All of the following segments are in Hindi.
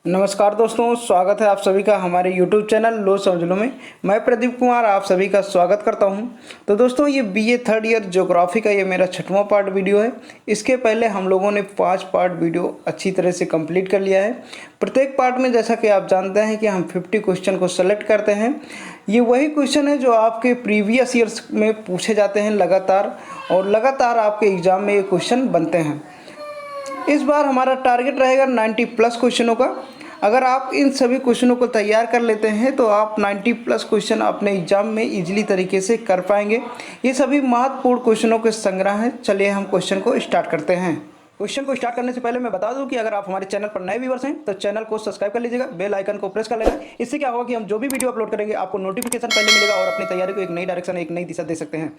नमस्कार दोस्तों, स्वागत है आप सभी का हमारे YouTube चैनल लो समझ लो में। मैं प्रदीप कुमार आप सभी का स्वागत करता हूं। तो दोस्तों, ये बीए थर्ड ईयर ज्योग्राफी का ये मेरा 6वां पार्ट वीडियो है। इसके पहले हम लोगों ने 5 पार्ट वीडियो अच्छी तरह से कंप्लीट कर लिया है। प्रत्येक पार्ट में जैसा कि आप जानते हैं कि हम 50 क्वेश्चन को सेलेक्ट करते हैं। ये वही क्वेश्चन है जो आपके प्रीवियस ईयर्स में पूछे जाते हैं लगातार, और लगातार आपके एग्ज़ाम में ये क्वेश्चन बनते हैं। इस बार हमारा टारगेट रहेगा 90 प्लस क्वेश्चनों का। अगर आप इन सभी क्वेश्चनों को तैयार कर लेते हैं तो आप 90 प्लस क्वेश्चन अपने एग्जाम में इजीली तरीके से कर पाएंगे। ये सभी महत्वपूर्ण क्वेश्चनों के संग्रह हैं। चलिए हम क्वेश्चन को स्टार्ट करते हैं। क्वेश्चन को स्टार्ट करने से पहले मैं बता दूं कि अगर आप हमारे चैनल पर नए व्यूअर्स हैं तो चैनल को सब्सक्राइब कर लीजिएगा, बेल आइकन को प्रेस कर लेगा। इससे क्या होगा कि हम जो भी वीडियो अपलोड करेंगे आपको नोटिफिकेशन पहले मिलेगा और अपनी तैयारी को एक नई डायरेक्शन, एक नई दिशा दे सकते हैं।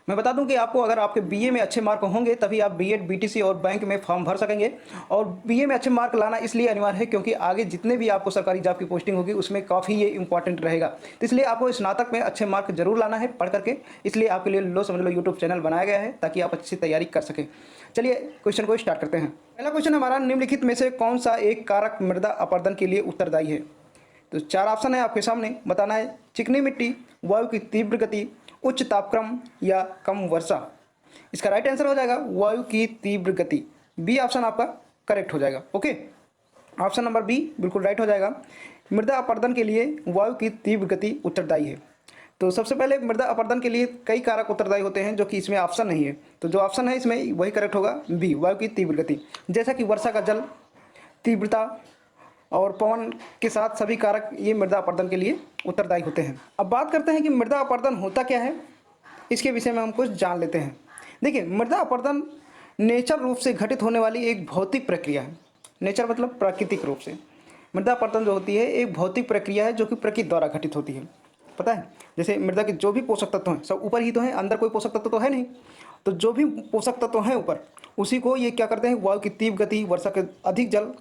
मैं बता दूं कि आपको अगर आपके बीए में अच्छे मार्क होंगे तभी आप बीएड, बीटीसी और बैंक में फॉर्म भर सकेंगे। और बीए में अच्छे मार्क लाना इसलिए अनिवार्य है क्योंकि आगे जितने भी आपको सरकारी जॉब की पोस्टिंग होगी उसमें काफ़ी ये इंपॉर्टेंट रहेगा। तो इसलिए आपको स्नातक में अच्छे मार्क जरूर लाना है पढ़ करके। इसलिए आपके लिए लो समझ लो यूट्यूब चैनल बनाया गया है ताकि आप अच्छी तैयारी कर सकें। चलिए क्वेश्चन को स्टार्ट करते हैं। पहला क्वेश्चन हमारा, निम्नलिखित में से कौन सा एक कारक मृदा अपरदन के लिए उत्तरदायी है? तो 4 ऑप्शन है आपके सामने, बताना है। चिकनी मिट्टी, वायु की तीव्र गति, उच्च तापक्रम या कम वर्षा। इसका राइट आंसर हो जाएगा वायु की तीव्र गति। बी ऑप्शन आपका करेक्ट हो जाएगा। ओके, ऑप्शन नंबर बी बिल्कुल राइट हो जाएगा। मृदा अपरदन के लिए वायु की तीव्र गति उत्तरदायी है। तो सबसे पहले मृदा अपरदन के लिए कई कारक उत्तरदायी होते हैं जो कि इसमें ऑप्शन नहीं है। तो जो ऑप्शन है इसमें वही करेक्ट होगा, बी वायु की तीव्र गति। जैसा कि वर्षा का जल, तीव्रता और पवन के साथ सभी कारक ये मृदा अपरदन के लिए उत्तरदायी होते हैं। अब बात करते हैं कि मृदा अपरदन होता क्या है, इसके विषय में हम कुछ जान लेते हैं। देखिए, मृदा अपरदन नेचर रूप से घटित होने वाली एक भौतिक प्रक्रिया है। नेचर मतलब प्राकृतिक रूप से। मृदा अपरदन जो होती है एक भौतिक प्रक्रिया है जो कि प्रकृति द्वारा घटित होती है। पता है, जैसे मृदा के जो भी पोषक तत्व हैं सब ऊपर ही तो हैं, अंदर कोई पोषक तत्व तो है नहीं। तो जो भी पोषक तत्व हैं ऊपर, उसी को ये क्या करते हैं, वायु की तीव्र गति, वर्षा के अधिक जल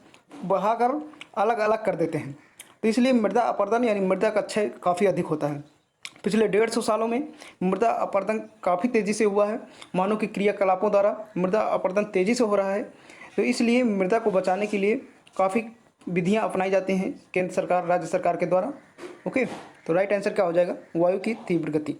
बहाकर अलग अलग कर देते हैं। तो इसलिए मृदा अपरदन यानी मृदा का क्षय काफ़ी अधिक होता है। पिछले 150 सालों में मृदा अपरदन काफ़ी तेज़ी से हुआ है। मानव की क्रियाकलापों द्वारा मृदा अपरदन तेज़ी से हो रहा है। तो इसलिए मृदा को बचाने के लिए काफ़ी विधियां अपनाई जाती हैं केंद्र सरकार, राज्य सरकार के द्वारा। ओके, तो राइट आंसर क्या हो जाएगा, वायु की तीव्र गति।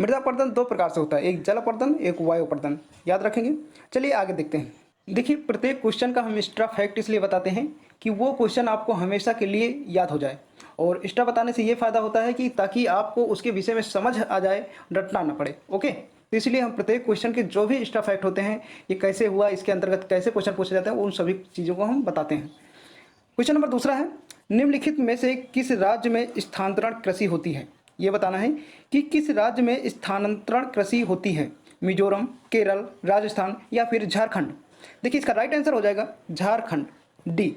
मृदा अपरदन 2 प्रकार से होता है, एक जल अपरदन, एक वायु अपरदन। याद रखेंगे। चलिए आगे देखते हैं। देखिए, प्रत्येक क्वेश्चन का हम एक्स्ट्रा फैक्ट इसलिए बताते हैं कि वो क्वेश्चन आपको हमेशा के लिए याद हो जाए। और एक्स्ट्रा बताने से ये फ़ायदा होता है कि ताकि आपको उसके विषय में समझ आ जाए, रटना ना पड़े। ओके, तो इसलिए हम प्रत्येक क्वेश्चन के जो भी एक्स्ट्रा फैक्ट होते हैं, ये कैसे हुआ, इसके अंतर्गत कैसे क्वेश्चन पूछे जाते हैं, उन सभी चीज़ों को हम बताते हैं। क्वेश्चन नंबर दूसरा है, निम्नलिखित में से किस राज्य में स्थानांतरण कृषि होती है? ये बताना है कि किस राज्य में स्थानांतरण कृषि होती है। मिजोरम, केरल, राजस्थान या फिर झारखंड। देखिए, इसका राइट आंसर हो जाएगा Jharkhand, D.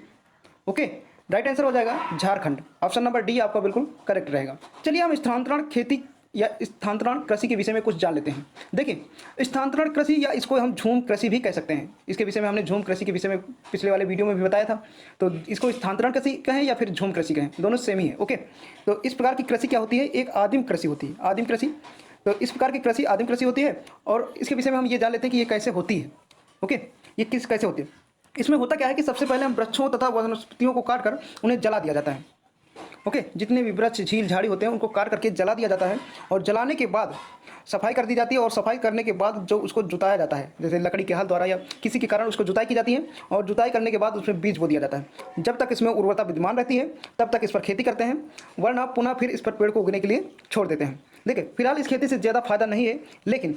Okay, right answer हो जाएगा झारखंड। ऑप्शन नंबर डी आपका बिल्कुल करेक्ट रहेगा। चलिए हम स्थानांतरण खेती या स्थानांतरण कृषि के विषय में कुछ जान लेते हैं। देखिए, स्थानांतरण कृषि या इसको हम झूम कृषि भी कह सकते हैं। इसके विषय में हमने झूम कृषि के विषय में पिछले वाले वीडियो में भी बताया था। तो इसको स्थानांतरण कृषि कहें या फिर झूम कृषि कहें, दोनों सेम ही है। ओके, तो इस प्रकार की कृषि क्या होती है, एक आदिम कृषि होती है। आदिम कृषि, तो इस प्रकार की कृषि आदिम कृषि होती है। और इसके विषय में हम ये जान लेते हैं कि ये कैसे होती है। ओके, ये कैसे होती है। इसमें होता क्या है कि सबसे पहले हम वृक्षों तथा वनस्पतियों को काट कर उन्हें जला दिया जाता है। ओके, जितने भी वृक्ष, झील, झाड़ी होते हैं उनको काट करके जला दिया जाता है। और जलाने के बाद सफाई कर दी जाती है। और सफाई करने के बाद जो उसको जुताया जाता है, जैसे लकड़ी के हल द्वारा या किसी के कारण उसको जुताई की जाती है। और जुताई करने के बाद उसमें बीज बो दिया जाता है। जब तक इसमें उर्वरता विद्यमान रहती है तब तक इस पर खेती करते हैं, वरना पुनः फिर इस पर पेड़ को उगने के लिए छोड़ देते हैं। देखिए, फिलहाल इस खेती से ज़्यादा फायदा नहीं है, लेकिन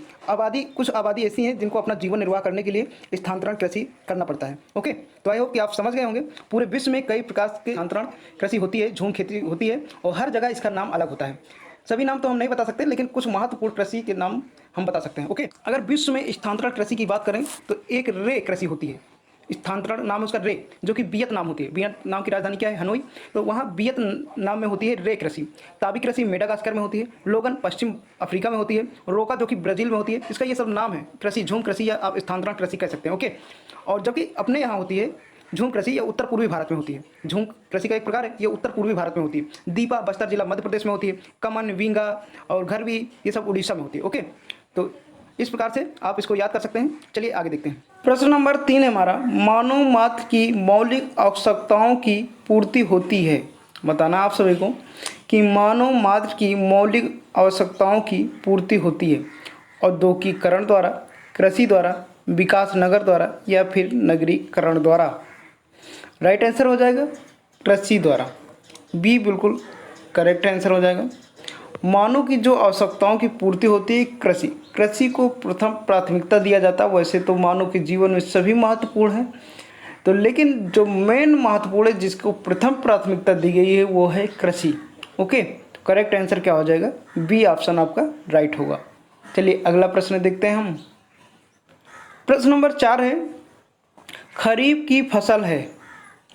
कुछ आबादी ऐसी है जिनको अपना जीवन निर्वाह करने के लिए स्थानांतरण कृषि करना पड़ता है। ओके, तो आई होप कि आप समझ गए होंगे। पूरे विश्व में कई प्रकार के स्थानांतरण कृषि होती है, झूम खेती होती है, और हर जगह इसका नाम अलग होता है। सभी नाम तो हम नहीं बता सकते, लेकिन कुछ महत्वपूर्ण कृषि के नाम हम बता सकते हैं। ओके, अगर विश्व में स्थानांतरण कृषि की बात करें तो एक रे कृषि होती है। स्थानांतरण नाम है उसका रे, जो कि वियतनाम होती है। वियतनाम की राजधानी क्या है, हनोई। तो वहाँ वियतनाम में होती है रे कृषि। ताबी कृषि मेडागास्कर में होती है। लोगन पश्चिम अफ्रीका में होती है। रोका जो कि ब्राज़ील में होती है। इसका ये सब नाम है कृषि, झूम कृषि या आप स्थानांतरण कृषि कह सकते हैं। ओके, और जबकि अपने यहाँ होती है झूम कृषि, ये उत्तर पूर्वी भारत में होती है। झूम कृषि का एक प्रकार है, ये उत्तर पूर्वी भारत में होती है। दीपा बस्तर जिला मध्य प्रदेश में होती है। कमन, विंगा और घरवी ये सब उड़ीसा में होती है। ओके, तो इस प्रकार से आप इसको याद कर सकते हैं। चलिए आगे देखते हैं। प्रश्न नंबर 3 है हमारा, मानव मात्र की मौलिक आवश्यकताओं की पूर्ति होती है। बताना आप सभी को कि मानव मात्र की मौलिक आवश्यकताओं की पूर्ति होती है औद्योगिकीकरण द्वारा, कृषि द्वारा, विकास नगर द्वारा या फिर नगरीकरण द्वारा। राइट आंसर हो जाएगा कृषि द्वारा। बी बिल्कुल करेक्ट आंसर हो जाएगा। मानव की जो आवश्यकताओं की पूर्ति होती है कृषि को प्रथम प्राथमिकता दिया जाता है। वैसे तो मानव के जीवन में सभी महत्वपूर्ण हैं, तो लेकिन जो मेन महत्वपूर्ण है जिसको प्रथम प्राथमिकता दी गई है वो है कृषि। ओके, तो करेक्ट आंसर क्या हो जाएगा? बी ऑप्शन आपका राइट होगा। चलिए अगला प्रश्न देखते हैं हम। प्रश्न नंबर 4 है, खरीफ की फसल है।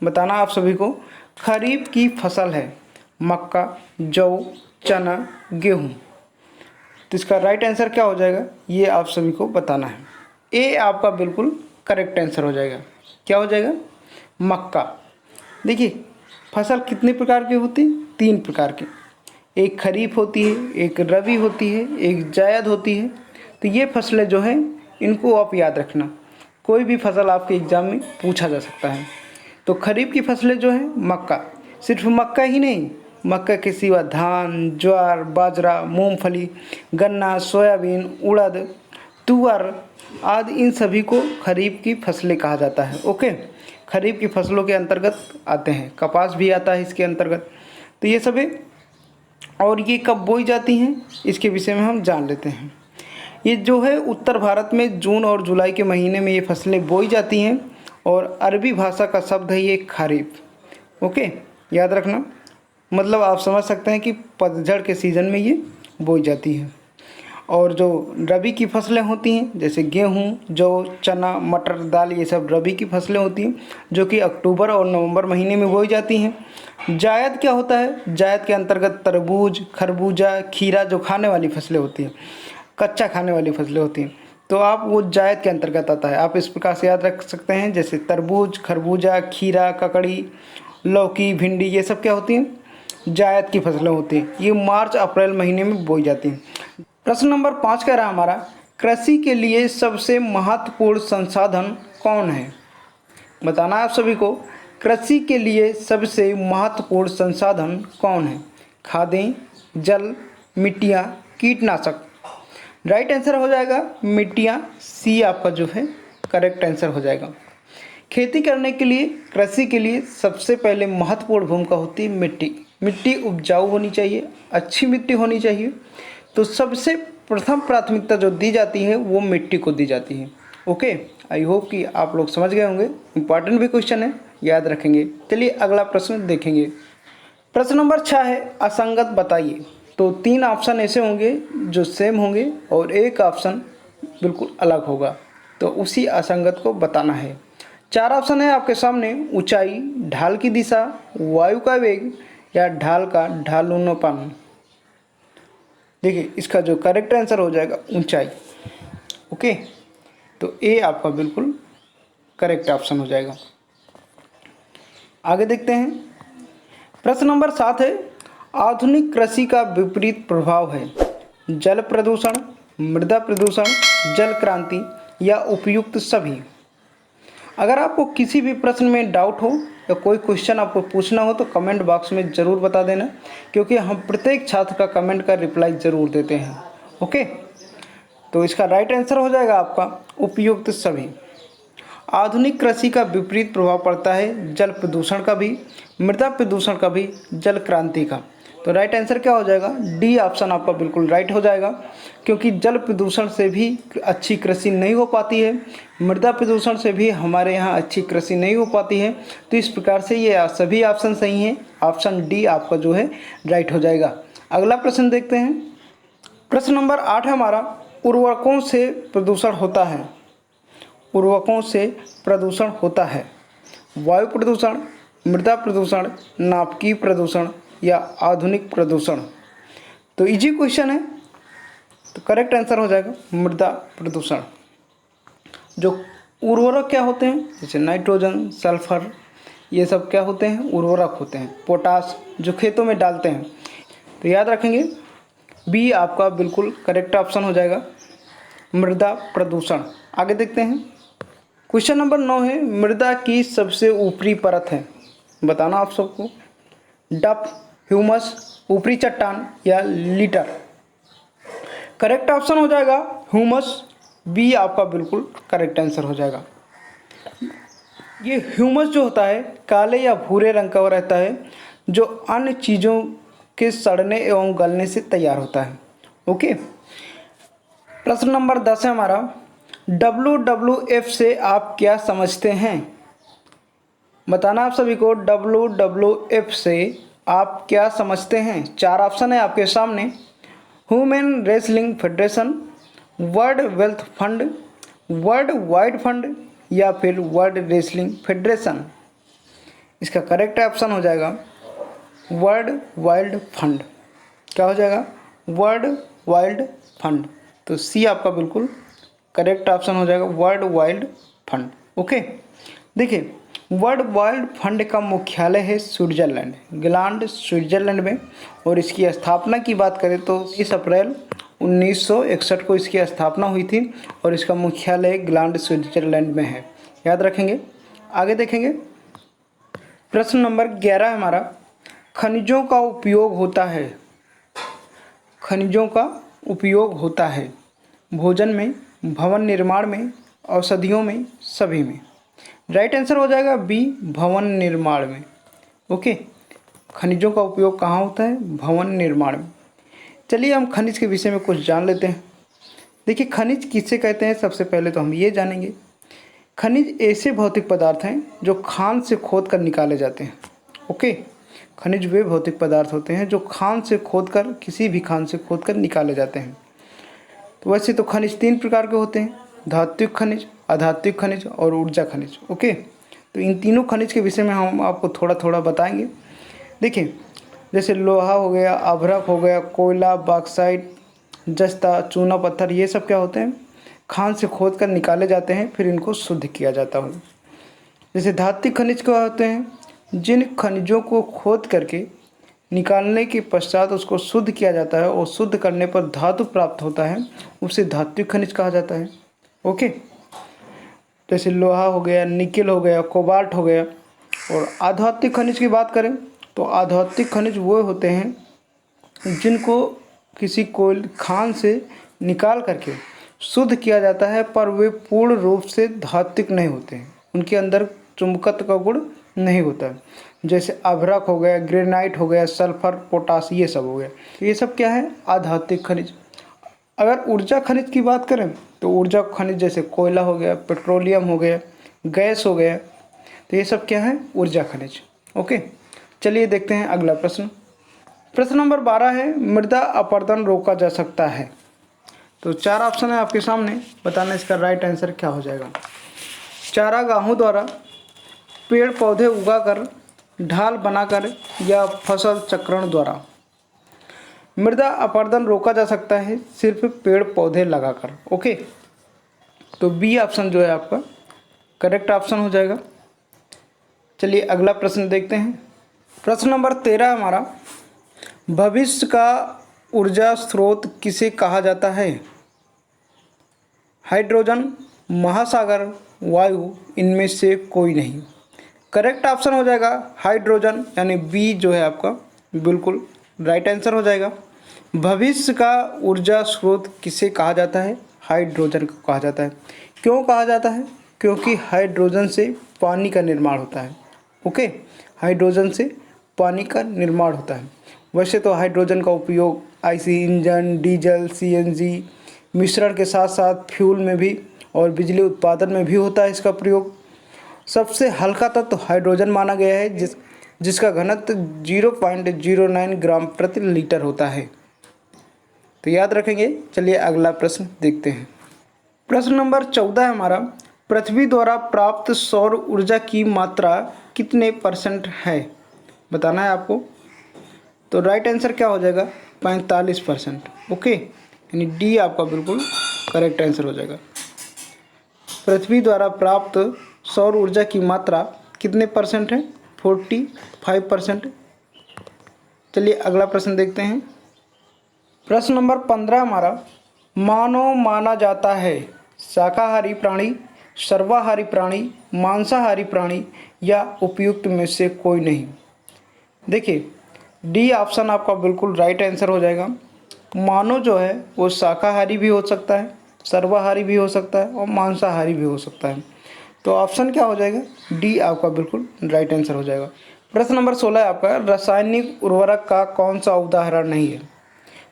बताना आप सभी को, खरीफ की फसल है मक्का, जौ, चना, गेहूँ। तो इसका राइट आंसर क्या हो जाएगा ये आप सभी को बताना है। ए आपका बिल्कुल करेक्ट आंसर हो जाएगा। क्या हो जाएगा? मक्का। देखिए फसल कितने प्रकार की होती है? 3 प्रकार की। एक खरीफ होती है, एक रबी होती है, एक जायद होती है। तो ये फसलें जो हैं इनको आप याद रखना, कोई भी फसल आपके एग्ज़ाम में पूछा जा सकता है। तो खरीफ की फसलें जो हैं मक्का, सिर्फ मक्का ही नहीं, मक्का के सिवा धान, ज्वार, बाजरा, मूंगफली, गन्ना, सोयाबीन, उड़द, तुअर आदि इन सभी को खरीफ की फसलें कहा जाता है। ओके, खरीफ की फसलों के अंतर्गत आते हैं, कपास भी आता है इसके अंतर्गत। तो ये सभी, और ये कब बोई जाती हैं इसके विषय में हम जान लेते हैं। ये जो है उत्तर भारत में जून और जुलाई के महीने में ये फसलें बोई जाती हैं और अरबी भाषा का शब्द है ये खरीफ। ओके, याद रखना, मतलब आप समझ सकते हैं कि पतझड़ के सीज़न में ये बोई जाती है। और जो रबी की फसलें होती हैं जैसे गेहूँ, जौ, चना, मटर, दाल, ये सब रबी की फसलें होती हैं जो कि अक्टूबर और नवंबर महीने में बोई जाती हैं। जायद क्या होता है? जायद के अंतर्गत तरबूज, खरबूजा, खीरा जो खाने वाली फसलें होती हैं, कच्चा खाने वाली फसलें होती हैं, तो आप वो जायद के अंतर्गत आता है। आप इस प्रकार से याद रख सकते हैं, जैसे तरबूज, खरबूजा, खीरा, ककड़ी, लौकी, भिंडी, ये सब क्या होती हैं? जायद की फसलें होती हैं। ये मार्च अप्रैल महीने में बोई जाती हैं। प्रश्न नंबर 5 कह रहा है हमारा, कृषि के लिए सबसे महत्वपूर्ण संसाधन कौन है? बताना आप सभी को, कृषि के लिए सबसे महत्वपूर्ण संसाधन कौन है? खादें, जल, मिट्टियाँ, कीटनाशक। राइट आंसर हो जाएगा मिट्टियाँ। सी आपका जो है करेक्ट आंसर हो जाएगा। खेती करने के लिए, कृषि के लिए सबसे पहले महत्वपूर्ण भूमिका होती है मिट्टी। मिट्टी उपजाऊ होनी चाहिए, अच्छी मिट्टी होनी चाहिए। तो सबसे प्रथम प्राथमिकता जो दी जाती है वो मिट्टी को दी जाती है। ओके, आई होप कि आप लोग समझ गए होंगे। इंपॉर्टेंट भी क्वेश्चन है, याद रखेंगे। चलिए अगला प्रश्न देखेंगे। प्रश्न नंबर 6 है, असंगत बताइए। तो 3 ऑप्शन ऐसे होंगे जो सेम होंगे और एक ऑप्शन बिल्कुल अलग होगा, तो उसी असंगत को बताना है। 4 ऑप्शन है आपके सामने, ऊंचाई, ढाल की दिशा, वायु का वेग या ढाल का ढालूपन। देखिए इसका जो करेक्ट आंसर हो जाएगा ऊंचाई। ओके, तो ए आपका बिल्कुल करेक्ट ऑप्शन हो जाएगा। आगे देखते हैं। प्रश्न नंबर 7 है, आधुनिक कृषि का विपरीत प्रभाव है। जल प्रदूषण, मृदा प्रदूषण, जल क्रांति या उपयुक्त सभी। अगर आपको किसी भी प्रश्न में डाउट हो या कोई क्वेश्चन आपको पूछना हो तो कमेंट बॉक्स में ज़रूर बता देना, क्योंकि हम प्रत्येक छात्र का कमेंट का रिप्लाई ज़रूर देते हैं। ओके, तो इसका राइट आंसर हो जाएगा आपका उपयुक्त सभी। आधुनिक कृषि का विपरीत प्रभाव पड़ता है जल प्रदूषण का भी, मृदा प्रदूषण का भी, जल क्रांति का। तो राइट आंसर क्या हो जाएगा? डी ऑप्शन आपका बिल्कुल राइट हो जाएगा, क्योंकि जल प्रदूषण से भी अच्छी कृषि नहीं हो पाती है, मृदा प्रदूषण से भी हमारे यहाँ अच्छी कृषि नहीं हो पाती है। तो इस प्रकार से ये सभी ऑप्शन सही हैं। ऑप्शन डी आपका जो है राइट हो जाएगा। अगला प्रश्न देखते हैं। प्रश्न नंबर 8 है हमारा, उर्वरकों से प्रदूषण होता है। उर्वरकों से प्रदूषण होता है वायु प्रदूषण, मृदा प्रदूषण, नाभिकीय प्रदूषण या आधुनिक प्रदूषण। तो इजी क्वेश्चन है, तो करेक्ट आंसर हो जाएगा मृदा प्रदूषण। जो उर्वरक क्या होते हैं, जैसे नाइट्रोजन, सल्फर, ये सब क्या होते हैं? उर्वरक होते हैं। पोटास जो खेतों में डालते हैं। तो याद रखेंगे बी आपका बिल्कुल करेक्ट ऑप्शन हो जाएगा। मृदा प्रदूषण। आगे देखते हैं। क्वेश्चन नंबर 9 है, मृदा की सबसे ऊपरी परत है, बताना आप सबको। डप, ह्यूमस, ऊपरी चट्टान या लिटर। करेक्ट ऑप्शन हो जाएगा ह्यूमस, बी आपका बिल्कुल करेक्ट आंसर हो जाएगा। ये ह्यूमस जो होता है काले या भूरे रंग का रहता है, जो अन्य चीज़ों के सड़ने एवं गलने से तैयार होता है। ओके, प्रश्न नंबर 10 है हमारा, WWF से आप क्या समझते हैं? बताना आप सभी को, WWF से आप क्या समझते हैं। 4 ऑप्शन है आपके सामने। Human wrestling federation, world wealth fund, world wide fund या फिर वर्ल्ड रेसलिंग फेडरेशन। इसका करेक्ट ऑप्शन हो जाएगा वर्ल्ड वाइल्ड फंड। क्या हो जाएगा? World wild fund. तो सी आपका बिल्कुल करेक्ट ऑप्शन हो जाएगा वर्ल्ड वाइल्ड फंड। ओके, देखिए वर्ल्ड वाइल्ड फंड का मुख्यालय है स्विट्जरलैंड, ग्लांड स्विट्जरलैंड में, और इसकी स्थापना की बात करें तो 30 अप्रैल 1961 को इसकी स्थापना हुई थी और इसका मुख्यालय ग्लांड स्विट्जरलैंड में है। याद रखेंगे। आगे देखेंगे। प्रश्न नंबर 11 हमारा, खनिजों का उपयोग होता है, खनिजों का उपयोग होता है भोजन में, भवन निर्माण में, औषधियों में, सभी में। राइट आंसर हो जाएगा बी, भवन निर्माण में। ओके, खनिजों का उपयोग कहाँ होता है? भवन निर्माण में। चलिए हम खनिज के विषय में कुछ जान लेते हैं। देखिए खनिज किससे कहते हैं, सबसे पहले तो हम ये जानेंगे। खनिज ऐसे भौतिक पदार्थ हैं जो खान से खोद कर निकाले जाते हैं। ओके, खनिज वे भौतिक पदार्थ होते हैं जो खान से खोद कर, किसी भी खान से खोद कर निकाले जाते हैं। तो वैसे तो खनिज 3 प्रकार के होते हैं, धात्विक खनिज, अधात्विक खनिज और ऊर्जा खनिज। ओके, तो इन तीनों खनिज के विषय में हम आपको थोड़ा थोड़ा बताएंगे। देखिए जैसे लोहा हो गया, अभ्रक हो गया, कोयला, बॉक्साइट, जस्ता, चूना पत्थर, ये सब क्या होते हैं? खान से खोद कर निकाले जाते हैं, फिर इनको शुद्ध किया जाता है। जैसे धात्विक खनिज क्या होते हैं? जिन खनिजों को खोद करके निकालने के पश्चात उसको शुद्ध किया जाता है और शुद्ध करने पर धातु प्राप्त होता है, उसे धात्विक खनिज कहा जाता है। ओके, जैसे लोहा हो गया, निकेल हो गया, कोबाल्ट हो गया। और अधात्विक खनिज की बात करें तो अधात्विक खनिज वो होते हैं जिनको किसी कोयले खान से निकाल करके शुद्ध किया जाता है, पर वे पूर्ण रूप से धात्विक नहीं होते हैं, उनके अंदर चुंबकत्व का गुण नहीं होता है। जैसे अभ्रक हो गया, ग्रेनाइट हो गया, सल्फर, पोटास, ये सब हो गया। ये सब क्या है? अधात्विक खनिज। अगर ऊर्जा खनिज की बात करें तो ऊर्जा खनिज जैसे कोयला हो गया, पेट्रोलियम हो गया, गैस हो गया, तो ये सब क्या है? ऊर्जा खनिज। ओके, चलिए देखते हैं अगला प्रश्न। प्रश्न नंबर 12 है, मृदा अपरदन रोका जा सकता है। तो 4 ऑप्शन है आपके सामने, बताना इसका राइट आंसर क्या हो जाएगा। चारागाहों द्वारा, पेड़ पौधे उगाकर, ढाल बनाकर या फसल चक्रण द्वारा। मृदा अपरदन रोका जा सकता है सिर्फ पेड़ पौधे लगाकर। ओके, तो बी ऑप्शन जो है आपका करेक्ट ऑप्शन हो जाएगा। चलिए अगला प्रश्न देखते हैं। प्रश्न नंबर 13 हमारा, भविष्य का ऊर्जा स्रोत किसे कहा जाता है? हाइड्रोजन, महासागर, वायु, इनमें से कोई नहीं। करेक्ट ऑप्शन हो जाएगा हाइड्रोजन, यानी बी जो है आपका बिल्कुल राइट आंसर हो जाएगा। भविष्य का ऊर्जा स्रोत किसे कहा जाता है? हाइड्रोजन को कहा जाता है। क्यों कहा जाता है? क्योंकि हाइड्रोजन से पानी का निर्माण होता है। ओके, हाइड्रोजन से पानी का निर्माण होता है। वैसे तो हाइड्रोजन का उपयोग आईसी इंजन, डीजल, सीएनजी मिश्रण के साथ साथ फ्यूल में भी और बिजली उत्पादन में भी होता है इसका प्रयोग। सबसे हल्का तत्व हाइड्रोजन माना गया है, जिसका घनत्व 0.09 ग्राम प्रति लीटर होता है। तो याद रखेंगे। चलिए अगला प्रश्न देखते हैं। प्रश्न नंबर 14 हमारा, पृथ्वी द्वारा प्राप्त सौर ऊर्जा की मात्रा कितने % है? बताना है आपको। तो राइट आंसर क्या हो जाएगा? 45%। ओके, यानी डी आपका बिल्कुल करेक्ट आंसर हो जाएगा। पृथ्वी द्वारा प्राप्त सौर ऊर्जा की मात्रा कितने % है? 45%। चलिए अगला प्रश्न देखते हैं। प्रश्न नंबर 15 हमारा, मानव माना जाता है शाकाहारी प्राणी, सर्वाहारी प्राणी, मांसाहारी प्राणी या उपयुक्त में से कोई नहीं। देखिए डी ऑप्शन आपका बिल्कुल राइट आंसर हो जाएगा। मानव जो है वो शाकाहारी भी हो सकता है, सर्वाहारी भी हो सकता है और मांसाहारी भी हो सकता है। तो ऑप्शन क्या हो जाएगा, डी आपका बिल्कुल राइट आंसर हो जाएगा। प्रश्न नंबर 16 है आपका, रासायनिक उर्वरक का कौन सा उदाहरण नहीं है।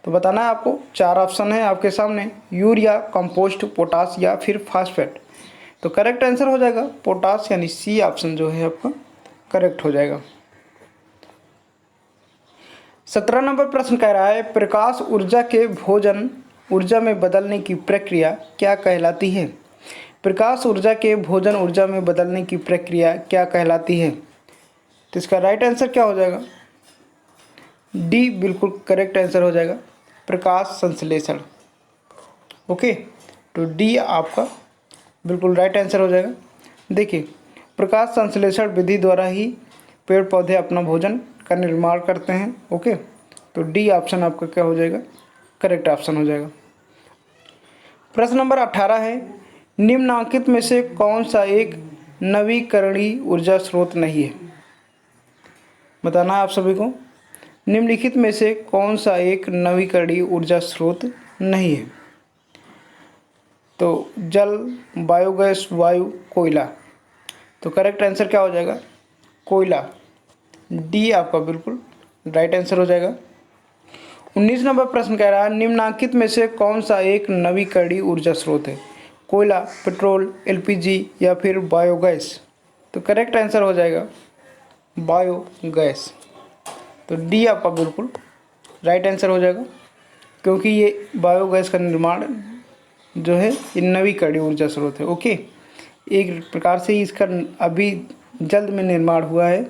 तो बताना है आपको, 4 ऑप्शन है आपके सामने, यूरिया, कंपोस्ट, पोटास या फिर फास्फेट। तो करेक्ट आंसर हो जाएगा पोटास, यानी सी ऑप्शन जो है आपका करेक्ट हो जाएगा। 17 नंबर प्रश्न कह रहा है, प्रकाश ऊर्जा के भोजन ऊर्जा में बदलने की प्रक्रिया क्या कहलाती है। प्रकाश ऊर्जा के भोजन ऊर्जा में बदलने की प्रक्रिया क्या कहलाती है। तो इसका राइट आंसर क्या हो जाएगा, डी बिल्कुल करेक्ट आंसर हो जाएगा, प्रकाश संश्लेषण। ओके, तो डी आपका बिल्कुल राइट आंसर हो जाएगा। देखिए प्रकाश संश्लेषण विधि द्वारा ही पेड़ पौधे अपना भोजन का निर्माण करते हैं। ओके, तो डी ऑप्शन आपका क्या हो जाएगा, करेक्ट ऑप्शन हो जाएगा। प्रश्न नंबर 18 है, निम्नलिखित में से कौन सा एक नवीकरणीय ऊर्जा स्रोत नहीं है। बताना है आप सभी को, निम्नलिखित में से कौन सा एक नवीकरणीय ऊर्जा स्रोत नहीं है। तो जल, बायोगैस, वायु, कोयला। तो करेक्ट आंसर क्या हो जाएगा, कोयला, डी आपका बिल्कुल राइट आंसर हो जाएगा। 19 नंबर प्रश्न कह रहा है, निम्नलिखित में से कौन सा एक नवीकरणीय ऊर्जा स्रोत है। कोयला, पेट्रोल, एलपीजी या फिर बायोगैस। तो करेक्ट आंसर हो जाएगा बायोगैस। तो डी आपका बिल्कुल राइट आंसर हो जाएगा, क्योंकि ये बायोगैस का निर्माण जो है ये नवीकरणीय ऊर्जा स्रोत है। ओके, एक प्रकार से इसका अभी जल्द में निर्माण हुआ है,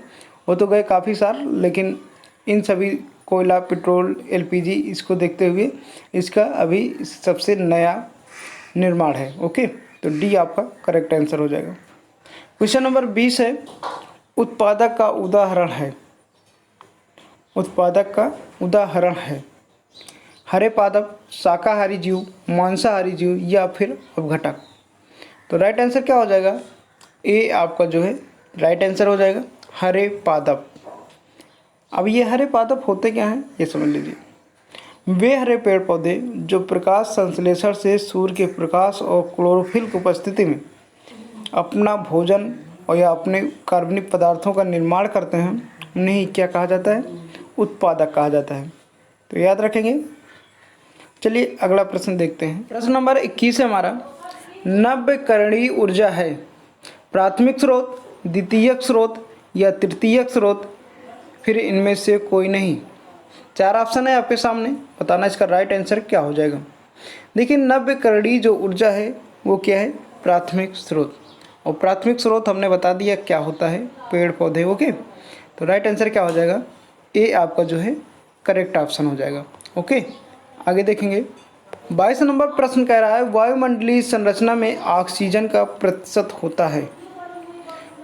वो तो गए काफ़ी साल, लेकिन इन सभी कोयला, पेट्रोल, एलपीजी इसको देखते हुए इसका अभी सबसे नया निर्माण है। ओके, तो डी आपका करेक्ट आंसर हो जाएगा। क्वेश्चन नंबर 20 है, उत्पादक का उदाहरण है। उत्पादक का उदाहरण है हरे पादप, शाकाहारी जीव, मांसाहारी जीव या फिर अपघटक। तो राइट आंसर क्या हो जाएगा, ए आपका जो है राइट आंसर हो जाएगा, हरे पादप। अब ये हरे पादप होते क्या हैं ये समझ लीजिए। वे हरे पेड़ पौधे जो प्रकाश संश्लेषण से सूर्य के प्रकाश और क्लोरोफिल की उपस्थिति में अपना भोजन और या अपने कार्बनिक पदार्थों का निर्माण करते हैं, उन्हें क्या कहा जाता है, उत्पादक कहा जाता है। तो याद रखेंगे। चलिए अगला प्रश्न देखते हैं। प्रश्न नंबर 21 है हमारा, नवीकरणीय ऊर्जा है प्राथमिक स्रोत, द्वितीयक स्रोत या तृतीयक स्रोत, फिर इनमें से कोई नहीं। 4 ऑप्शन है आपके सामने, बताना इसका राइट आंसर क्या हो जाएगा। देखिए नवीकरणीय जो ऊर्जा है वो क्या है, प्राथमिक स्रोत। और प्राथमिक स्रोत हमने बता दिया क्या होता है, पेड़ पौधे। ओके, तो राइट आंसर क्या हो जाएगा, ए आपका जो है करेक्ट ऑप्शन हो जाएगा। ओके, आगे देखेंगे। 22 नंबर प्रश्न कह रहा है, वायुमंडलीय संरचना में ऑक्सीजन का प्रतिशत होता है।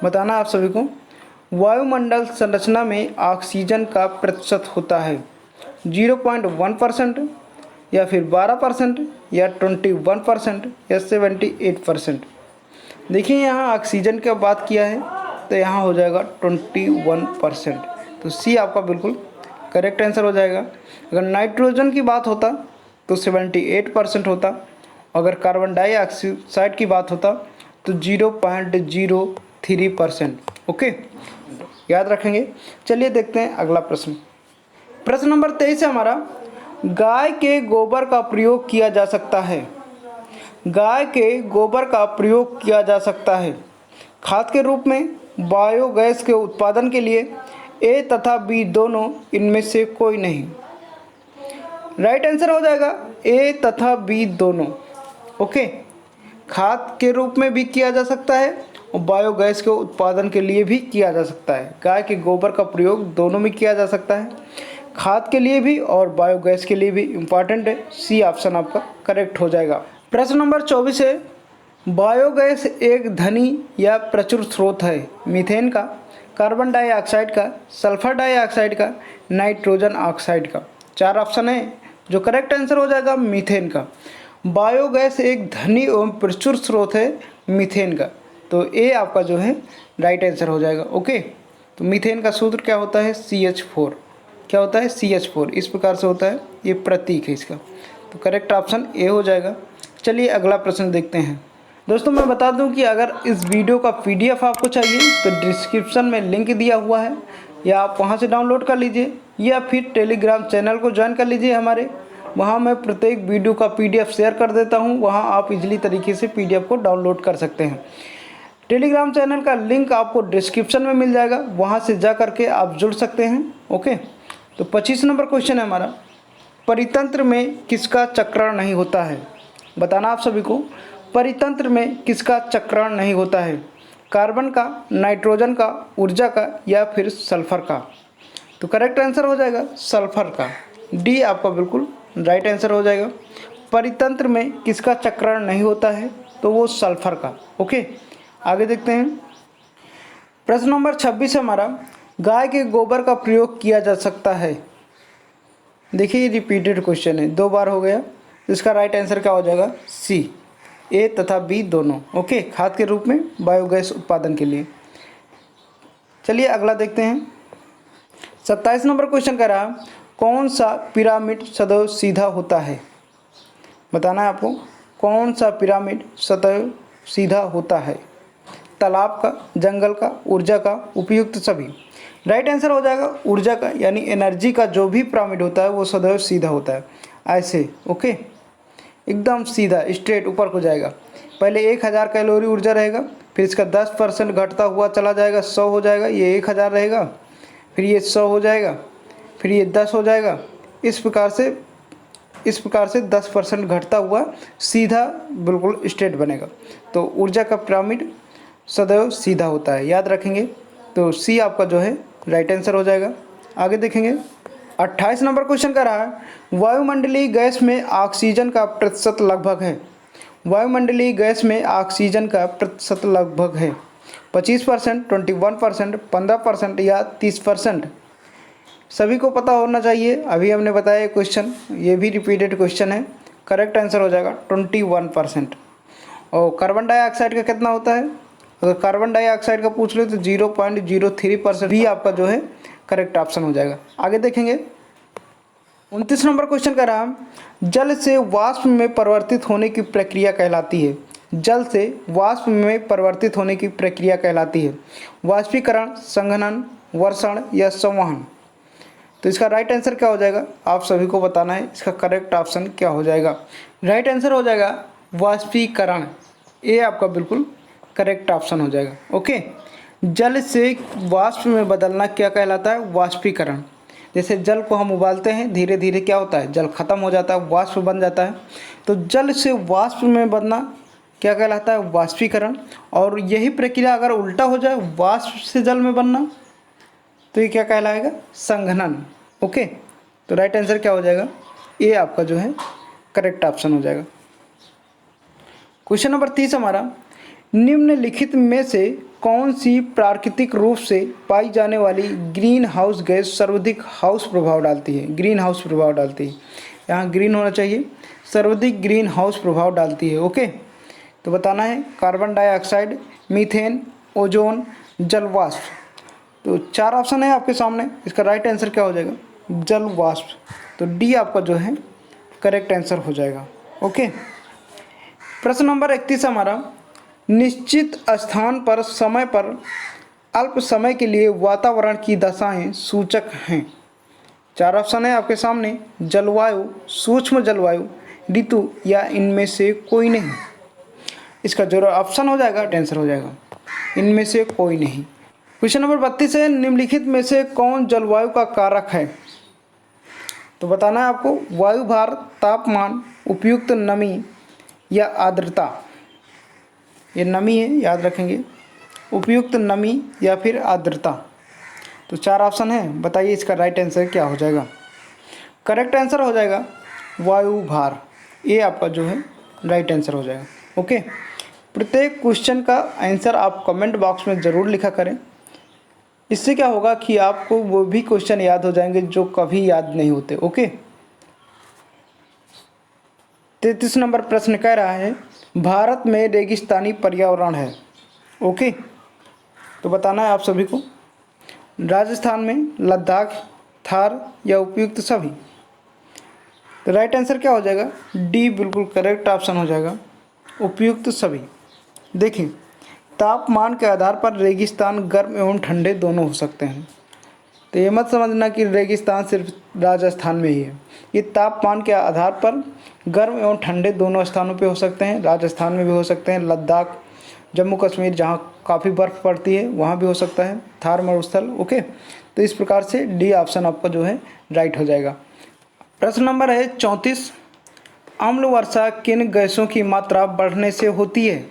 बताना आप सभी को, वायुमंडल संरचना में ऑक्सीजन का प्रतिशत होता है 0.1% या फिर 12% या 21% या 78%। देखिए यहाँ ऑक्सीजन की बात किया है तो यहाँ हो जाएगा 21%। तो सी आपका बिल्कुल करेक्ट आंसर हो जाएगा। अगर नाइट्रोजन की बात होता तो 78% होता, अगर कार्बन डाइऑक्साइड की बात होता तो 0.03%। ओके, याद रखेंगे। चलिए देखते हैं अगला प्रश्न। प्रश्न नंबर 23 है हमारा, गाय के गोबर का प्रयोग किया जा सकता है। गाय के गोबर का प्रयोग किया जा सकता है खाद के रूप में, बायोगैस के उत्पादन के लिए, ए तथा बी दोनों, इनमें से कोई नहीं। राइट आंसर हो जाएगा ए तथा बी दोनों। ओके, खाद के रूप में भी किया जा सकता है और बायोगैस के उत्पादन के लिए भी किया जा सकता है। गाय के गोबर का प्रयोग दोनों में किया जा सकता है, खाद के लिए भी और बायोगैस के लिए भी। इम्पॉर्टेंट है, सी ऑप्शन आपका करेक्ट हो जाएगा। प्रश्न नंबर 24 है, बायोगैस एक धनी या प्रचुर स्रोत है मीथेन का, कार्बन डाइऑक्साइड का, सल्फर डाइऑक्साइड का, नाइट्रोजन ऑक्साइड का। 4 ऑप्शन है, जो करेक्ट आंसर हो जाएगा मीथेन का। बायोगैस एक धनी एवं प्रचुर स्रोत है मीथेन का। तो ए आपका जो है राइट आंसर हो जाएगा। ओके, तो मीथेन का सूत्र क्या होता है? CH4। क्या होता है? CH4। इस प्रकार से होता है, ये प्रतीक है इसका। तो करेक्ट ऑप्शन ए हो जाएगा। चलिए अगला प्रश्न देखते हैं। दोस्तों मैं बता दूं कि अगर इस वीडियो का PDF आपको चाहिए तो डिस्क्रिप्शन में लिंक दिया हुआ है, या आप वहां से डाउनलोड कर लीजिए, या फिर टेलीग्राम चैनल को ज्वाइन कर लीजिए हमारे। वहां मैं प्रत्येक वीडियो का PDF शेयर कर देता हूं, वहां आप इजीली तरीके से PDF को डाउनलोड कर सकते हैं। टेलीग्राम चैनल का लिंक आपको डिस्क्रिप्शन में मिल जाएगा, वहाँ से जा करके आप जुड़ सकते हैं। ओके, तो 25 नंबर क्वेश्चन है हमारा, परितंत्र में किसका चक्रण नहीं होता है? बताना आप सभी को, परितंत्र में किसका चक्रण नहीं होता है? कार्बन का, नाइट्रोजन का, ऊर्जा का, या फिर सल्फर का? तो करेक्ट आंसर हो जाएगा सल्फर का। डी आपका बिल्कुल राइट आंसर हो जाएगा। परितंत्र में किसका चक्रण नहीं होता है? तो वो सल्फर का। ओके, आगे देखते हैं। प्रश्न नंबर 26 हमारा, गाय के गोबर का प्रयोग किया जा सकता है। देखिए ये रिपीटेड क्वेश्चन है, 2 बार हो गया। इसका राइट आंसर क्या हो जाएगा? सी, ए तथा बी दोनों। ओके, खाद के रूप में बायोगैस उत्पादन के लिए। चलिए अगला देखते हैं। 27 नंबर क्वेश्चन का रहा, कौन सा पिरामिड सदैव सीधा होता है? बताना है आपको, कौन सा पिरामिड सदैव सीधा होता है? तालाब का, जंगल का, ऊर्जा का, उपयुक्त सभी? राइट आंसर हो जाएगा ऊर्जा का, यानी एनर्जी का जो भी पिरामिड होता है वो सदैव सीधा होता है, ऐसे। ओके, एकदम सीधा स्ट्रेट ऊपर को जाएगा। पहले 1000 कैलोरी ऊर्जा रहेगा, फिर इसका 10% घटता हुआ चला जाएगा, 100 हो जाएगा, ये 1000 रहेगा, फिर ये 100 हो जाएगा, फिर ये 10 हो जाएगा। इस प्रकार से 10% घटता हुआ सीधा बिल्कुल स्ट्रेट बनेगा। तो ऊर्जा का पिरामिड सदैव सीधा होता है, याद रखेंगे। तो सी आपका जो है राइट आंसर हो जाएगा। आगे देखेंगे। 28 नंबर क्वेश्चन का रहा है, वायुमंडलीय गैस में ऑक्सीजन का प्रतिशत लगभग है। वायुमंडलीय गैस में ऑक्सीजन का प्रतिशत लगभग है 25%, 21%, 15% या 30%? सभी को पता होना चाहिए, अभी हमने बताया क्वेश्चन, ये भी रिपीटेड क्वेश्चन है। करेक्ट आंसर हो जाएगा 21%। और कार्बन डाइऑक्साइड का कितना होता है? अगर कार्बन डाइऑक्साइड का पूछ ले तो 0.03% भी आपका जो है करेक्ट ऑप्शन हो जाएगा। आगे देखेंगे। 29 नंबर क्वेश्चन का रहा, जल से वाष्प में परिवर्तित होने की प्रक्रिया कहलाती है। जल से वाष्प में परिवर्तित होने की प्रक्रिया कहलाती है वाष्पीकरण, संघनन, वर्षण या संवहन? तो इसका राइट आंसर क्या हो जाएगा? आप सभी को बताना है, इसका करेक्ट ऑप्शन क्या हो जाएगा? राइट आंसर हो जाएगा वाष्पीकरण। ये आपका बिल्कुल करेक्ट ऑप्शन हो जाएगा। ओके, जल से वाष्प में बदलना क्या कहलाता है? वाष्पीकरण। जैसे जल को हम उबालते हैं, धीरे धीरे क्या होता है, जल खत्म हो जाता है, वाष्प बन जाता है। तो जल से वाष्प में बनना क्या कहलाता है? वाष्पीकरण। और यही प्रक्रिया अगर उल्टा हो जाए, वाष्प से जल में बनना, तो ये क्या कहलाएगा? संघनन। ओके, तो राइट आंसर क्या हो जाएगा? ये आपका जो है करेक्ट ऑप्शन हो जाएगा। क्वेश्चन नंबर 30 हमारा, निम्नलिखित में से कौन सी प्राकृतिक रूप से पाई जाने वाली ग्रीन हाउस गैस सर्वाधिक हाउस प्रभाव डालती है? ग्रीन हाउस प्रभाव डालती है, यहाँ ग्रीन होना चाहिए, सर्वाधिक ग्रीन हाउस प्रभाव डालती है। ओके, तो बताना है कार्बन डाइऑक्साइड, मीथेन, ओजोन, जल वाष्प। तो 4 ऑप्शन है आपके सामने, इसका राइट आंसर क्या हो जाएगा? जल वाष्प। तो डी आपका जो है करेक्ट आंसर हो जाएगा। ओके, प्रश्न नंबर 31 हमारा, निश्चित स्थान पर समय पर अल्प समय के लिए वातावरण की दशाएं सूचक हैं। 4 ऑप्शन है आपके सामने, जलवायु, सूक्ष्म जलवायु, ऋतु या इनमें से कोई नहीं। इसका जो ऑप्शन हो जाएगा आंसर हो जाएगा इनमें से कोई नहीं। क्वेश्चन नंबर 32 है, निम्नलिखित में से कौन जलवायु का कारक है? तो बताना है आपको, वायु भार, तापमान, उपयुक्त नमी या आर्द्रता? ये नमी है, याद रखेंगे, उपयुक्त नमी या फिर आर्द्रता। तो 4 ऑप्शन है, बताइए इसका राइट आंसर क्या हो जाएगा? करेक्ट आंसर हो जाएगा वायु भार। ये आपका जो है राइट आंसर हो जाएगा। ओके, प्रत्येक क्वेश्चन का आंसर आप कमेंट बॉक्स में ज़रूर लिखा करें। इससे क्या होगा कि आपको वो भी क्वेश्चन याद हो जाएंगे जो कभी याद नहीं होते। ओके, 33 नंबर प्रश्न कह रहा है भारत में रेगिस्तानी पर्यावरण है। ओके, तो बताना है आप सभी को राजस्थान में, लद्दाख, थार या उपयुक्त सभी। तो राइट आंसर क्या हो जाएगा? डी बिल्कुल करेक्ट ऑप्शन हो जाएगा, उपयुक्त सभी। देखिए, तापमान के आधार पर रेगिस्तान गर्म एवं ठंडे दोनों हो सकते हैं। तो ये मत समझना कि रेगिस्तान सिर्फ राजस्थान में ही है। ये तापमान के आधार पर गर्म एवं ठंडे दोनों स्थानों पे हो सकते हैं। राजस्थान में भी हो सकते हैं, लद्दाख, जम्मू कश्मीर जहाँ काफ़ी बर्फ़ पड़ती है वहाँ भी हो सकता है, थार मरुस्थल। ओके, तो इस प्रकार से डी ऑप्शन आपका जो है राइट हो जाएगा। प्रश्न नंबर है 34, अम्ल वर्षा किन गैसों की मात्रा बढ़ने से होती है?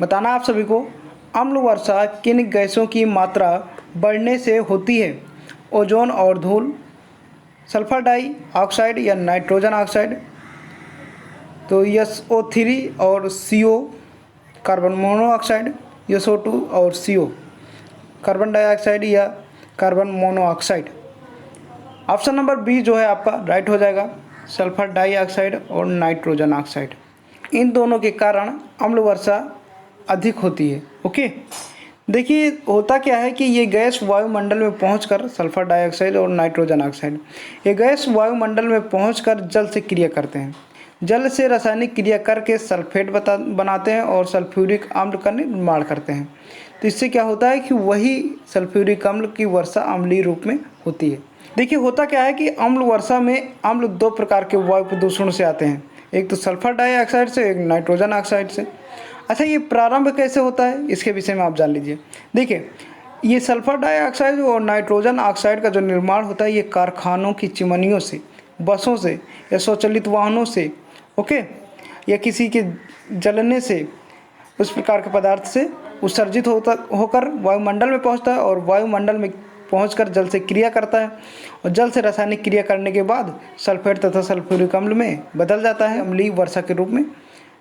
बताना आप सभी को, अम्ल वर्षा किन गैसों की मात्रा बढ़ने से होती है? ओजोन और धूल, सल्फर डाइऑक्साइड या नाइट्रोजन ऑक्साइड। तो SO3 और CO कार्बन मोनोऑक्साइड, SO2 और CO कार्बन डाइऑक्साइड या carbon monoxide. Option number B जो है आपका राइट हो जाएगा, सल्फर डाइऑक्साइड और नाइट्रोजन ऑक्साइड। इन दोनों के कारण अम्ल वर्षा अधिक होती है। ओके, देखिए होता क्या है कि ये गैस वायुमंडल में पहुंचकर सल्फर डाइऑक्साइड और नाइट्रोजन ऑक्साइड, ये गैस वायुमंडल में पहुंचकर जल से क्रिया करते हैं। जल से रासायनिक क्रिया करके सल्फेट बनाते हैं और सल्फ्यूरिक अम्ल का निर्माण करते हैं। तो इससे क्या होता है कि वही सल्फ्यूरिक अम्ल की वर्षा अम्लीय रूप में होती है। देखिए होता क्या है कि अम्ल वर्षा में अम्ल दो प्रकार के वायु प्रदूषण से आते हैं, एक तो सल्फर डाइऑक्साइड से, एक नाइट्रोजन ऑक्साइड से। अच्छा, ये प्रारंभ कैसे होता है इसके विषय में आप जान लीजिए। देखिए, ये सल्फर डाइऑक्साइड और नाइट्रोजन ऑक्साइड का जो निर्माण होता है ये कारखानों की चिमनियों से, बसों से या स्वचालित वाहनों से, ओके, या किसी के जलने से, उस प्रकार के पदार्थ से उत्सर्जित होकर वायुमंडल में पहुंचता है और वायुमंडल में पहुंचकर जल से क्रिया करता है और जल से रासायनिक क्रिया करने के बाद सल्फेट तथा सल्फ्यूरिक अम्ल में बदल जाता है, अम्लीय वर्षा के रूप में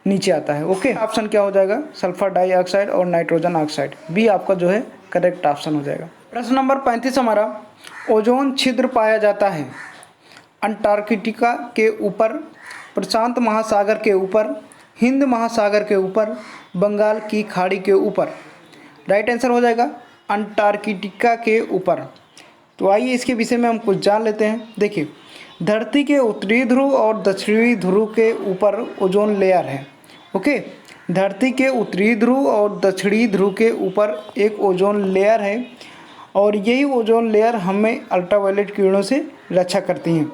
नीचे आता है। ओके, ऑप्शन क्या हो जाएगा? सल्फर डाइऑक्साइड और नाइट्रोजन ऑक्साइड, बी आपका जो है करेक्ट ऑप्शन हो जाएगा। प्रश्न नंबर 35 हमारा, ओजोन छिद्र पाया जाता है अंटार्कटिका के ऊपर, प्रशांत महासागर के ऊपर, हिंद महासागर के ऊपर, बंगाल की खाड़ी के ऊपर। राइट आंसर हो जाएगा अंटार्कटिका के ऊपर। तो आइए इसके विषय में हम कुछ जान लेते हैं। देखिए, धरती के उत्तरी ध्रुव और दक्षिणी ध्रुव के ऊपर ओजोन लेयर है। ओके, धरती के उत्तरी ध्रुव और दक्षिणी ध्रुव के ऊपर एक ओजोन लेयर है और यही ओजोन लेयर हमें अल्ट्रावायलेट किरणों से रक्षा करती हैं।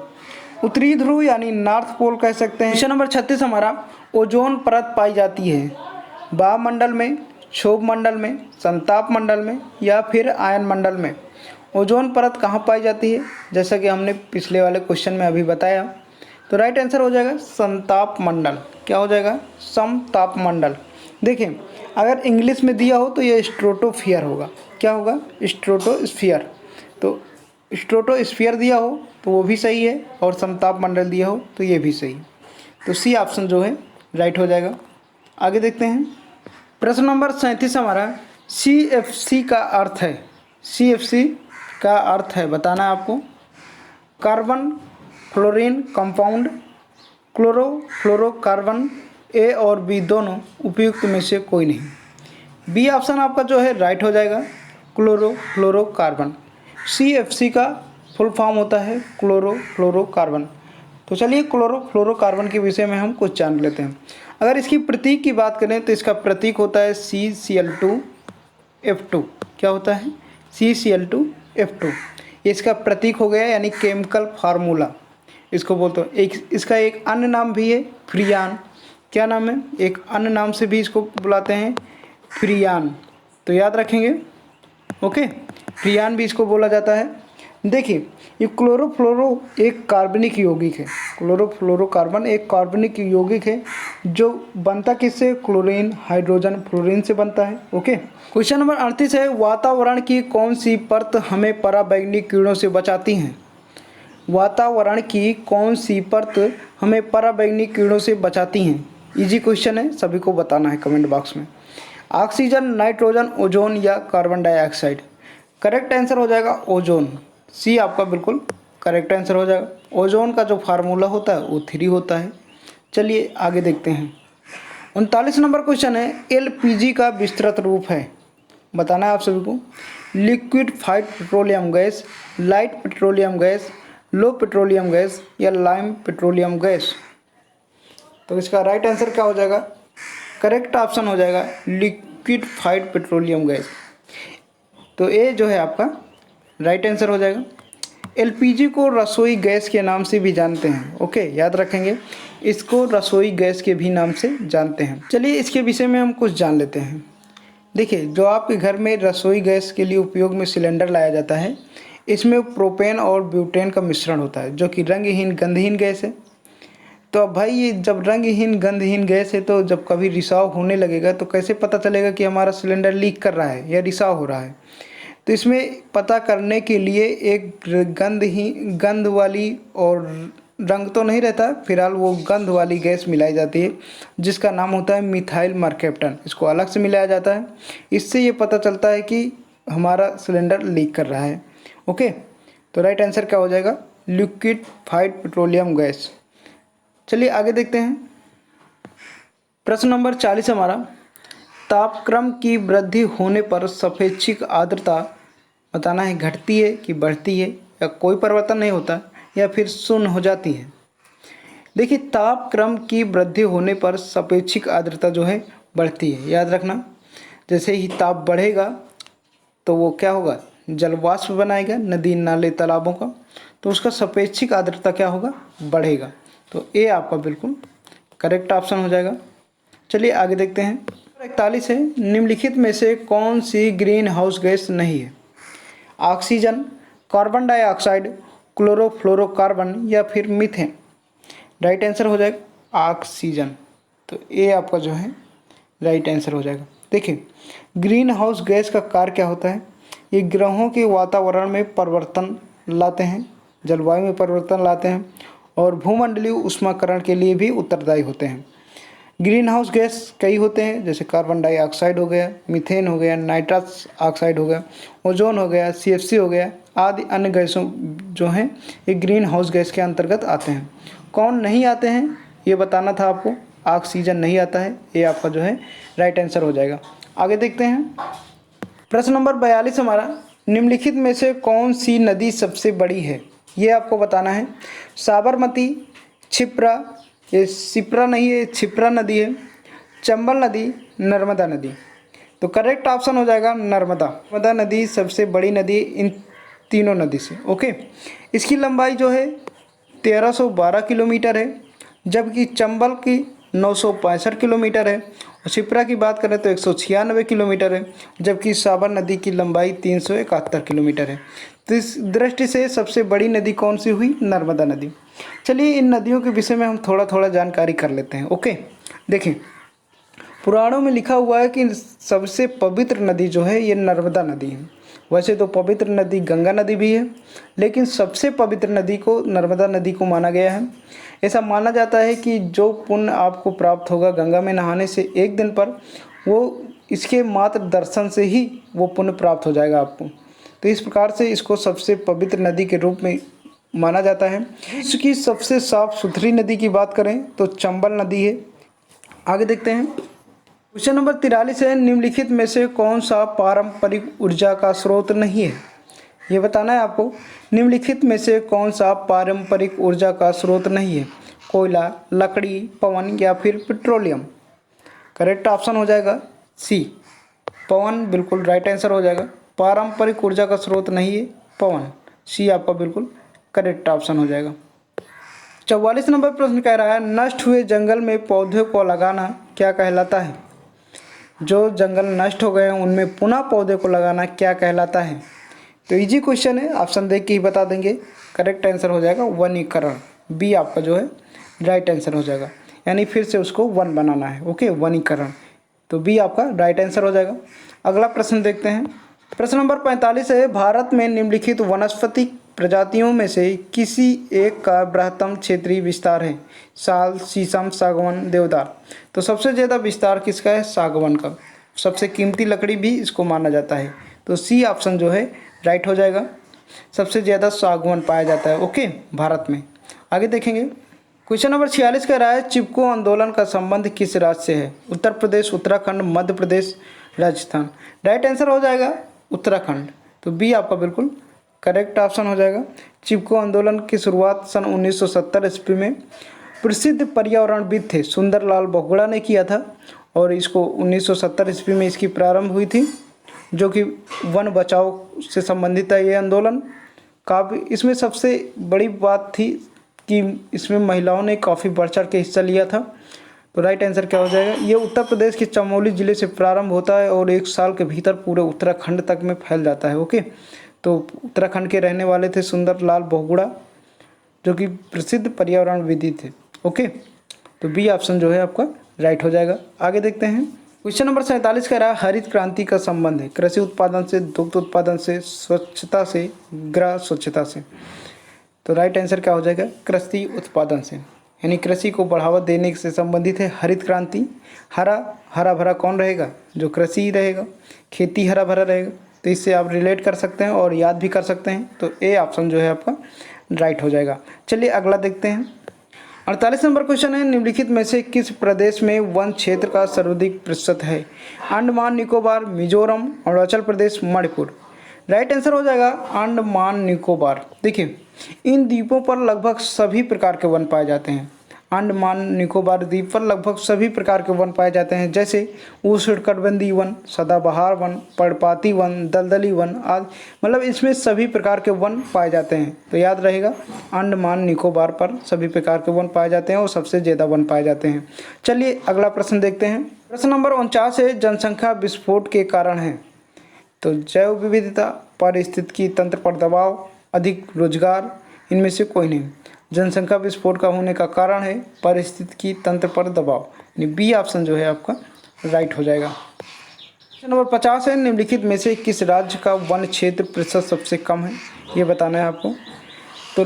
उत्तरी ध्रुव यानी नॉर्थ पोल कह सकते हैं। क्वेश्चन नंबर 36 हमारा, ओजोन परत पाई जाती है वायुमंडल में, क्षोभ मंडल में, संताप मंडल में या फिर आयन मंडल में। ओजोन परत कहाँ पाई जाती है? जैसा कि हमने पिछले वाले क्वेश्चन में अभी बताया। तो राइट आंसर हो जाएगा संताप मंडल। क्या हो जाएगा? समताप मंडल। देखिए, अगर इंग्लिश में दिया हो तो ये स्ट्रेटोस्फीयर होगा। क्या होगा? स्ट्रेटोस्फीयर। तो स्ट्रेटोस्फीयर दिया हो तो वो भी सही है और समताप मंडल दिया हो तो ये भी सही है। तो सी ऑप्शन जो है राइट हो जाएगा। आगे देखते हैं। प्रश्न नंबर 37 हमारा, CFC का अर्थ है, CFC का अर्थ है बताना है आपको। Carbon fluorine compound, chloro fluorocarbon, A और बी दोनों, उपयुक्त में से कोई नहीं। बी ऑप्शन आपका जो है राइट हो जाएगा, क्लोरो फ्लोरोकार्बन। CFC का फुल फॉर्म होता है क्लोरो फ्लोरोकार्बन। तो चलिए क्लोरो फ्लोरोकार्बन के विषय में हम कुछ जान लेते हैं। अगर इसकी प्रतीक की बात करें तो इसका प्रतीक होता है CCl2F2। क्या होता है? CCl2F2, इसका प्रतीक हो गया, यानी केमिकल फार्मूला इसको बोलते हैं। इसका एक अन्य नाम भी है फ्रियान। क्या नाम है? एक अन्य नाम से भी इसको बुलाते हैं फ्रियान, तो याद रखेंगे। ओके, फ्रियान भी इसको बोला जाता है। देखिए, ये क्लोरोफ्लोरो एक कार्बनिक यौगिक है। क्लोरोफ्लोरोकार्बन एक कार्बनिक यौगिक है जो बनता किससे? क्लोरीन, हाइड्रोजन, फ्लोरीन से बनता है। ओके, क्वेश्चन नंबर 38 है, वातावरण की कौन सी परत हमें पराबैंगनी किरणों से बचाती हैं? वातावरण की कौन सी परत हमें पराबैंगनी किरणों से बचाती हैं? इजी क्वेश्चन है, सभी को बताना है कमेंट बॉक्स में। ऑक्सीजन, नाइट्रोजन, ओजोन या कार्बन डाइऑक्साइड। करेक्ट आंसर हो जाएगा ओजोन। सी आपका बिल्कुल करेक्ट आंसर हो जाएगा। ओजोन का जो फार्मूला होता है वो 3 होता है। चलिए आगे देखते हैं। 39 नंबर क्वेश्चन है, एलपीजी का विस्तृत रूप है, बताना है आप सभी को। Liquefied petroleum gas, light petroleum gas, low petroleum gas या लाइम पेट्रोलियम गैस। तो इसका राइट आंसर क्या हो जाएगा? करेक्ट ऑप्शन हो जाएगा लिक्विफाइड पेट्रोलियम गैस। तो ये जो है आपका राइट आंसर हो जाएगा। एलपीजी को रसोई गैस के नाम से भी जानते हैं, ओके, याद रखेंगे, इसको रसोई गैस के भी नाम से जानते हैं। चलिए इसके विषय में हम कुछ जान लेते हैं। देखिए, जो आपके घर में रसोई गैस के लिए उपयोग में सिलेंडर लाया जाता है, इसमें प्रोपेन और ब्यूटेन का मिश्रण होता है, जो कि रंगहीन गंधहीन गैस है। तो अब भाई ये जब रंगहीन गंधहीन गैस है, तो जब कभी रिसाव होने लगेगा तो कैसे पता चलेगा कि हमारा सिलेंडर लीक कर रहा है या रिसाव हो रहा है? तो इसमें पता करने के लिए एक गंध वाली और रंग तो नहीं रहता, फिलहाल वो गंध वाली गैस मिलाई जाती है, जिसका नाम होता है मिथाइल मर्केप्टन। इसको अलग से मिलाया जाता है। इससे ये पता चलता है कि हमारा सिलेंडर लीक कर रहा है। ओके, तो राइट आंसर क्या हो जाएगा? Liquefied petroleum gas. चलिए आगे देखते हैं। प्रश्न नंबर 40 हमारा, तापक्रम की वृद्धि होने पर सापेक्षिक आर्द्रता बताना है, घटती है कि बढ़ती है, या कोई परिवर्तन नहीं होता, या फिर शून्य हो जाती है। देखिए, तापक्रम की वृद्धि होने पर सापेक्षिक आर्द्रता जो है बढ़ती है, याद रखना। जैसे ही ताप बढ़ेगा तो वो क्या होगा? जलवाष्प बनाएगा नदी नाले तालाबों का, तो उसका सापेक्षिक आर्द्रता क्या होगा? बढ़ेगा। तो ये आपका बिल्कुल करेक्ट ऑप्शन हो जाएगा। चलिए आगे देखते हैं। 41 है, निम्नलिखित में से कौन सी ग्रीन हाउस गैस नहीं है? ऑक्सीजन, कार्बन डाइऑक्साइड, क्लोरोफ्लोरोकार्बन या फिर मीथेन। राइट आंसर हो जाएगा ऑक्सीजन। तो ये आपका जो है राइट आंसर हो जाएगा। देखिए, ग्रीन हाउस गैस का कार्य क्या होता है? ये ग्रहों के वातावरण में परिवर्तन लाते हैं, जलवायु में परिवर्तन लाते हैं, और भूमंडलीय ऊष्माकरण के लिए भी उत्तरदायी होते हैं। ग्रीन हाउस गैस कई होते हैं, जैसे कार्बन डाइऑक्साइड हो गया, मीथेन हो गया, नाइट्रस ऑक्साइड हो गया, ओजोन हो गया, सीएफसी हो गया, आदि अन्य गैसों जो हैं ये ग्रीन हाउस गैस के अंतर्गत आते हैं। कौन नहीं आते हैं ये बताना था आपको। ऑक्सीजन नहीं आता है, ये आपका जो है राइट आंसर हो जाएगा। आगे देखते हैं। प्रश्न नंबर 42 हमारा, निम्नलिखित में से कौन सी नदी सबसे बड़ी है? ये आपको बताना है। साबरमती, क्षिप्रा, ये शिप्रा नहीं है, क्षिप्रा नदी है, चंबल नदी, नर्मदा नदी। तो करेक्ट ऑप्शन हो जाएगा नर्मदा। नर्मदा नदी सबसे बड़ी नदी इन तीनों नदी से। ओके, इसकी लंबाई जो है 1312 किलोमीटर है, जबकि चंबल की 965 किलोमीटर है, और शिप्रा की बात करें तो 196 किलोमीटर है, जबकि साबर नदी की लंबाई 371 किलोमीटर है। तो इस दृष्टि से सबसे बड़ी नदी कौन सी हुई? नर्मदा नदी। चलिए इन नदियों के विषय में हम थोड़ा थोड़ा जानकारी कर लेते हैं। ओके, देखिए, पुराणों में लिखा हुआ है कि सबसे पवित्र नदी जो है ये नर्मदा नदी है। वैसे तो पवित्र नदी गंगा नदी भी है, लेकिन सबसे पवित्र नदी को नर्मदा नदी को माना गया है। ऐसा माना जाता है कि जो पुण्य आपको प्राप्त होगा गंगा में नहाने से एक दिन पर, वो इसके मात्र दर्शन से ही वो पुण्य प्राप्त हो जाएगा आपको। तो इस प्रकार से इसको सबसे पवित्र नदी के रूप में माना जाता है। विश्व की सबसे साफ सुथरी नदी की बात करें तो चंबल नदी है। आगे देखते हैं। क्वेश्चन नंबर 43 है, निम्नलिखित में से कौन सा पारंपरिक ऊर्जा का स्रोत नहीं है? ये बताना है आपको। निम्नलिखित में से कौन सा पारंपरिक ऊर्जा का स्रोत नहीं है? कोयला, लकड़ी, पवन या फिर पेट्रोलियम। करेक्ट ऑप्शन हो जाएगा सी, पवन। बिल्कुल राइट आंसर हो जाएगा। पारंपरिक ऊर्जा का स्रोत नहीं है पवन, सी आपका बिल्कुल करेक्ट ऑप्शन हो जाएगा। 44 नंबर प्रश्न कह रहा है, नष्ट हुए जंगल में पौधे को लगाना क्या कहलाता है? जो जंगल नष्ट हो गए हैं उनमें पुनः पौधे को लगाना क्या कहलाता है? तो इजी क्वेश्चन है, ऑप्शन देख के ही बता देंगे। करेक्ट आंसर हो जाएगा वनीकरण। बी आपका जो है राइट आंसर हो जाएगा, यानी फिर से उसको वन बनाना है। ओके, वनीकरण। तो बी आपका राइट आंसर हो जाएगा। अगला प्रश्न देखते हैं। प्रश्न नंबर 45 है, भारत में निम्नलिखित वनस्पति प्रजातियों में से किसी एक का बृहत्तम क्षेत्रीय विस्तार है? साल, शीशम, सागवान, देवदार। तो सबसे ज़्यादा विस्तार किसका है? सागवान का। सबसे कीमती लकड़ी भी इसको माना जाता है। तो सी ऑप्शन जो है राइट हो जाएगा। सबसे ज़्यादा सागवान पाया जाता है ओके भारत में। आगे देखेंगे। क्वेश्चन नंबर 46 कह रहा है चिपको आंदोलन का संबंध किस राज्य से है? उत्तर प्रदेश, उत्तराखंड, मध्य प्रदेश, राजस्थान। राइट आंसर हो जाएगा उत्तराखंड। तो बी आपका बिल्कुल करेक्ट ऑप्शन हो जाएगा। चिपको आंदोलन की शुरुआत सन 1970 ईस्वी में प्रसिद्ध पर्यावरणविद थे सुंदरलाल बहुगुणा ने किया था और इसको 1970 ईस्वी में इसकी प्रारंभ हुई थी, जो कि वन बचाओ से संबंधित है ये आंदोलन। काफ़ी इसमें सबसे बड़ी बात थी कि इसमें महिलाओं ने काफ़ी बढ़ चढ़ के हिस्सा लिया था। तो राइट आंसर क्या हो जाएगा? ये उत्तर प्रदेश के चमोली ज़िले से प्रारंभ होता है और 1 साल के भीतर पूरे उत्तराखंड तक में फैल जाता है। ओके, तो उत्तराखंड के रहने वाले थे सुंदरलाल बहुगुणा, जो कि प्रसिद्ध पर्यावरणविद थे। ओके, तो बी ऑप्शन जो है आपका राइट हो जाएगा। आगे देखते हैं। क्वेश्चन नंबर 47 कह रहा है हरित क्रांति का संबंध है कृषि उत्पादन से, दुग्ध उत्पादन से, स्वच्छता से, गृह स्वच्छता से। तो राइट आंसर क्या हो जाएगा? कृषि उत्पादन से, यानी कृषि को बढ़ावा देने से संबंधित है हरित क्रांति। हरा भरा कौन रहेगा? जो कृषि ही रहेगा, खेती हरा भरा रहेगा। तो इससे आप रिलेट कर सकते हैं और याद भी कर सकते हैं। तो ए ऑप्शन जो है आपका राइट हो जाएगा। चलिए अगला देखते हैं। 48 नंबर क्वेश्चन है निम्नलिखित में से किस प्रदेश में वन क्षेत्र का सर्वाधिक प्रतिशत है? अंडमान निकोबार, मिजोरम, अरुणाचल प्रदेश, मणिपुर। राइट आंसर हो जाएगा अंडमान निकोबार। देखिए इन द्वीपों पर लगभग सभी प्रकार के वन पाए जाते हैं। अंडमान निकोबार द्वीप पर लगभग सभी प्रकार के वन पाए जाते हैं, जैसे उष्णकटिबंधीय वन, सदाबहार वन, पर्णपाती वन, दलदली वन आदि। मतलब इसमें सभी प्रकार के वन पाए जाते हैं। तो याद रहेगा अंडमान निकोबार पर सभी प्रकार के वन पाए जाते हैं और सबसे ज़्यादा वन पाए जाते हैं। चलिए अगला प्रश्न देखते हैं। प्रश्न नंबर 49 है जनसंख्या विस्फोट के कारण है? तो जैव विविधता, पारिस्थितिकी तंत्र पर दबाव, अधिक रोजगार, इनमें से कोई नहीं। जनसंख्या विस्फोट का होने का कारण है पारिस्थितिकी तंत्र पर दबाव, यानी बी ऑप्शन जो है आपका राइट हो जाएगा। क्वेश्चन नंबर 50 है निम्नलिखित में से किस राज्य का वन क्षेत्र प्रतिशत सबसे कम है? ये बताना है आपको। तो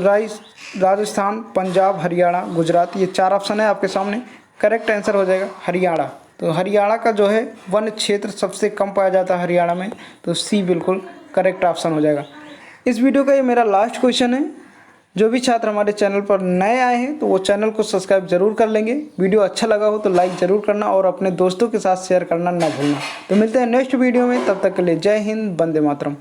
राजस्थान, पंजाब, हरियाणा, गुजरात, ये 4 ऑप्शन है आपके सामने। करेक्ट आंसर हो जाएगा हरियाणा। तो हरियाणा का जो है वन क्षेत्र सबसे कम पाया जाता है हरियाणा में। तो सी बिल्कुल करेक्ट ऑप्शन हो जाएगा। इस वीडियो का ये मेरा लास्ट क्वेश्चन है। जो भी छात्र हमारे चैनल पर नए आए हैं तो वो चैनल को सब्सक्राइब जरूर कर लेंगे। वीडियो अच्छा लगा हो तो लाइक ज़रूर करना और अपने दोस्तों के साथ शेयर करना ना भूलना। तो मिलते हैं नेक्स्ट वीडियो में, तब तक के लिए जय हिंद, वंदे मातरम।